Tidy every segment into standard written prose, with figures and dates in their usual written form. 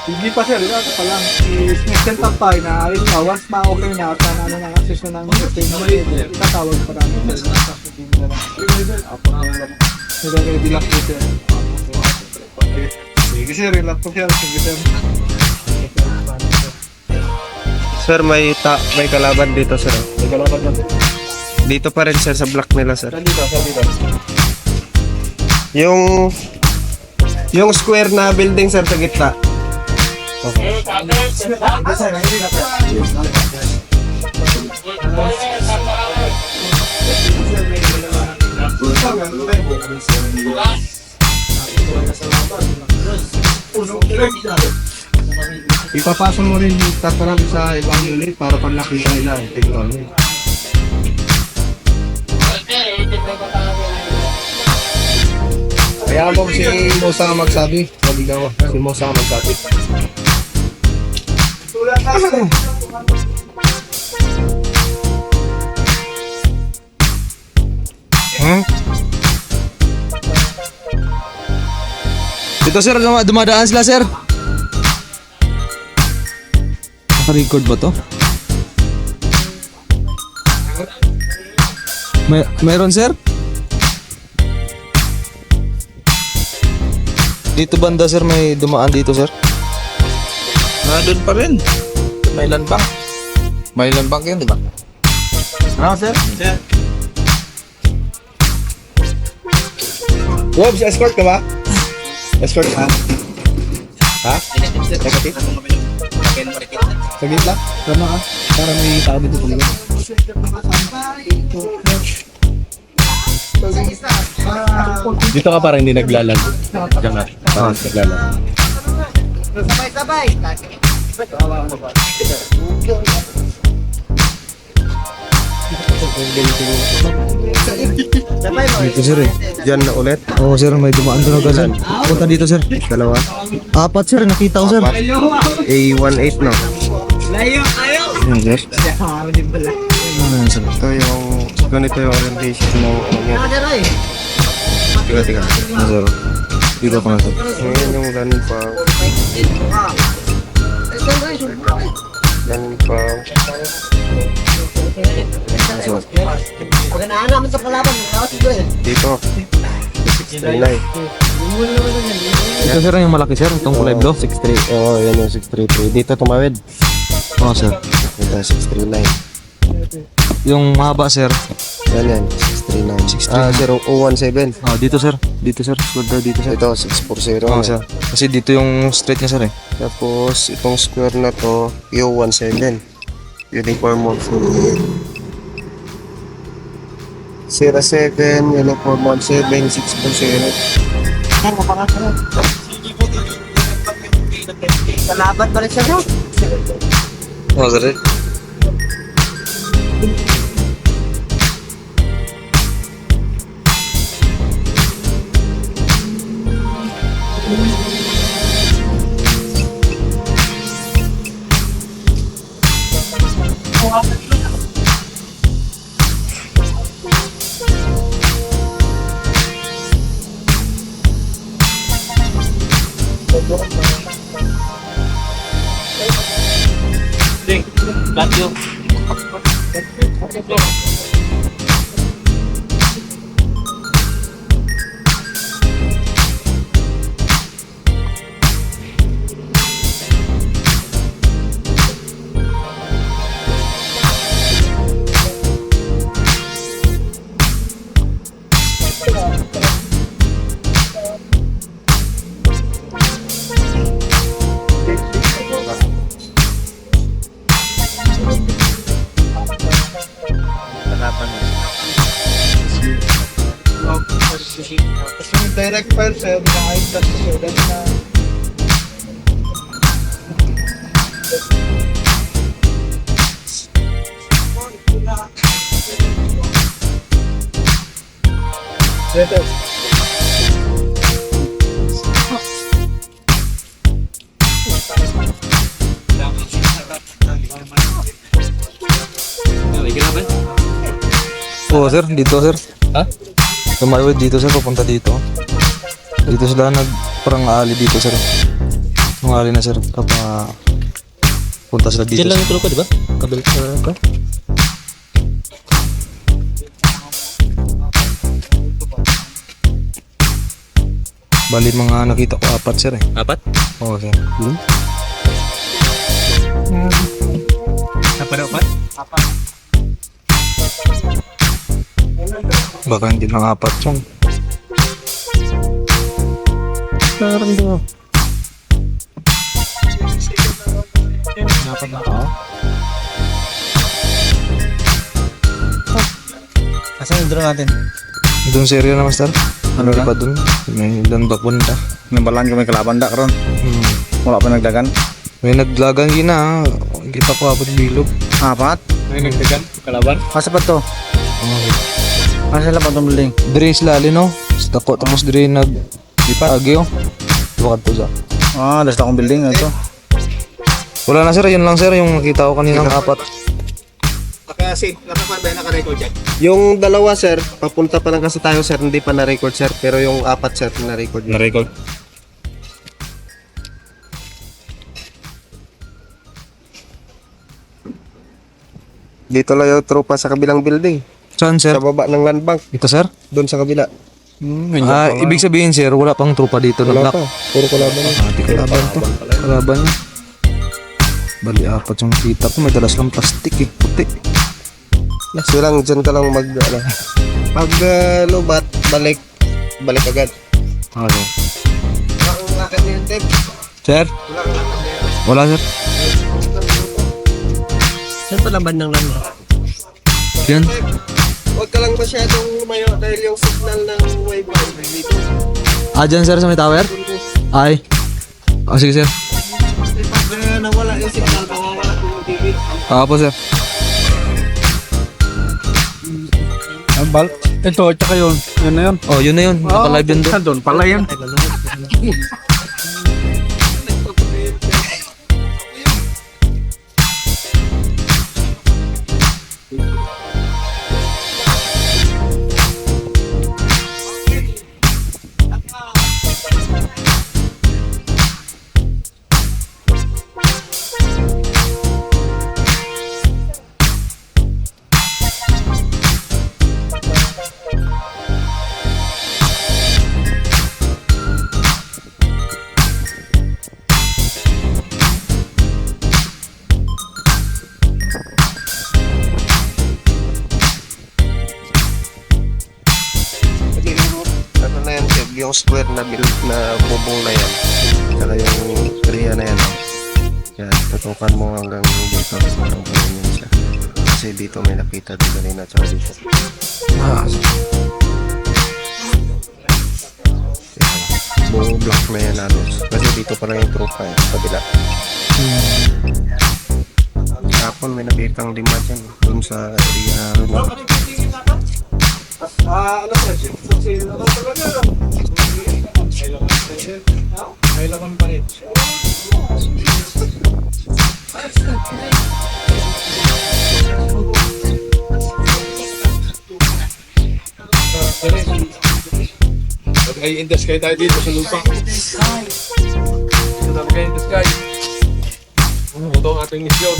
Hindi pa sir, ito pa lang. I-smith up tayo na, ayun nga, once ma-okay na at ano na access na ng system na itatawag pa namin. Sila ready lang po sir. Sige sir, relax po sir. Sige sir. Sir, may kalaban dito, sir. May kalaban na. Dito pa rin, sir, sa block nila, sir. Saan dito? Yung square na building, sir, sa gitna. Okay. Ipapasok mo rin yung tatarang sa ibang unit para pag nakita nila yung technology. Kaya mo si Mosa nga magsabi, wag daw si Mosa nga magsabi. Dito sir, dumadaan sila sir. Naka-record ba to? Meron sir? Dito banda sir, may dumaan dito sir. Doon pa rin. May land bank. May land bank yun, di ba? Ano sir? Yeah. Robs, escort ka ba? Escort ka? Ha? Negative? Saglit lang? Tama ka? Para may tao dito tuloy. Dito ka para hindi naglalag. Diyan ka. Para naglalag. Sabay-sabay! Dito sir eh. Diyan na ulit. Oo sir, may dumaan doon agad sir. Punta dito sir. Dalawa. Apat sir, nakita ko sir. A18, no? Yan sir. Ano yan sir? Ganito yung orientation ng Tiga. Ano sir? Dito pa na sir. Ngayon yung land bank. Land bank. Pagkanaan naman sa kalaban, Dito. 639. Ito sir yung malaki sir, itong kulay blue. 63. Oo, yan yung 633. Dito tumawid. Oo sir. Ito 639. Yung mahaba sir. Yan. 639. 017. Dito sir. Dito sir. Square dito sir. Ito 640. Oo sir. Kasi dito yung straight niya sir eh. Tapos itong square na to, U17. Uniform of 07, uniform 17, 640. kalaban pa rin siya no? Oo sir. Direct file sir, nakahit sa sir, na Dito. Oo sir, dito sir. Ha? Tumalawid dito sir, papunta dito. Dito sila parang aali dito sir. Tungali na sir, punta sila dito. Diyan lang yung trupa, di ba? Kabel ka. Bali mga nakita ko 4 sir eh. 4? Oo sir. Apa daw, 4? Baka hindi lang 4 yan. Parang daw. Asan yung drone natin? Doon sir yun na master. Ano pa doon? May dandak bunda. Nambalan kami kalaban da karon. Wala pa nagdagan. May naglagang gina. Kita ko abot bilog. 4? May nagdagan, kalaban. Asa pa to? Asa la pa tong building? Dire sila no? Sa tako tapos dire nag agyo. Bakit po sa? Dasta akong building ito. Wala na sir, yun lang sir yung nakita ko kaninang 4. Naka-save, naka-record dyan. Yung dalawa sir, papunta pa lang kasi tayo sir, hindi pa na-record sir. Pero yung 4 sir, na-record. Na-record. Dito lang yung tropa sa kabilang building. Saan sir? Sa baba ng land bank. Ito sir? Doon sa kabila. Ibig sabihin sir, wala pang trupa dito na Wala black. pa. Puro kalaban. Di kalaban to. Kalaban niya. Bali 4 yung kita ko. May dalas lang plastic eh. Puti. So lang, dyan ka lang pag lubat, balik agad. Okay. Ang lakad niyan, Deb. Sir? Wala sir. Saan pa laban ng land? Yan. Huwag ka lang masyadong lumayo dahil yung signal ng wifi dito. Dyan sir sa may tower? Ay. Sige sir. Pag nawala yung signal, mawawala yung TV. Po sir. Ito, tsaka yun. Yun na yun. Oh, yun na yun. Naka-live yun doon. Doon pala yan. Ano na yan, Deb? Yung square na build na bubong na yan. Saka yung area na yan. Yan, tutukan mo hanggang dito. Hanggang pa yun siya. Kasi dito may nakita din kanina tsaka dito. Yan. Buong block na yan halos. Kasi dito pa lang yung tropa eh, kabila. Kapon may nakitang lima dyan. Dun sa area na. Ano sir? Ano talaga? May laman pa rin. Ay, in the sky tayo dito sa lupa. Sabi in the sky. Ito ang ating misyon.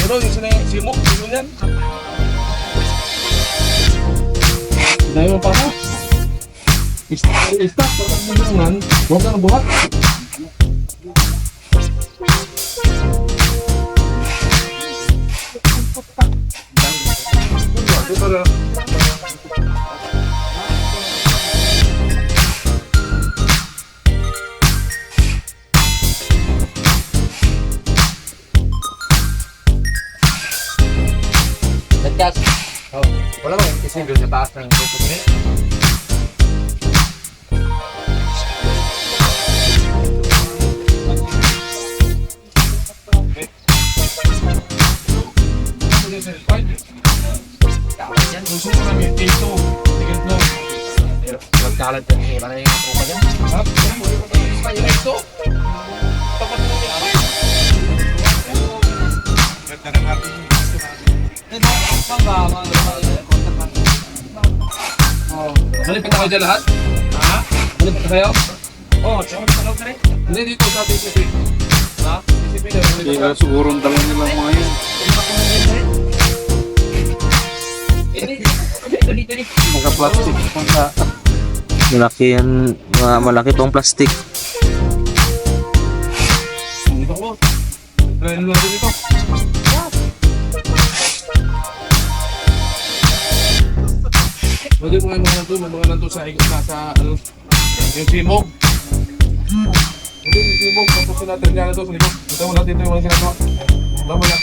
Pero yung sino yan? Dahil mo pa ka. Stop, parang nilungan. Huwag ka na buhat. Wala ba yung kasi doon sa taas ng grupo niya? Gusto mo namin dito. Tingin mo. Nagkalat yan. Wala na yung grupo niya. Ito. Tapat mo niya. Ganda ng ating Malipit na kayo dyan lahat? Ha? Malipit na kayo? Oo, tsaka talaw ka rin. Hindi dito sa TCP. Ha? TCP na. Kaya siguro ang dala nila mga yun. Mga plastic. Malaki yan. Malaki tong plastic. Dito ko. Try nyo natin ito. Pwede mo mga nanto sa ano, yung simog. Pwede yung simog, tapos natin niya na ito sa likod. Ito mo natin ito yung mga ginagawa. Lama na.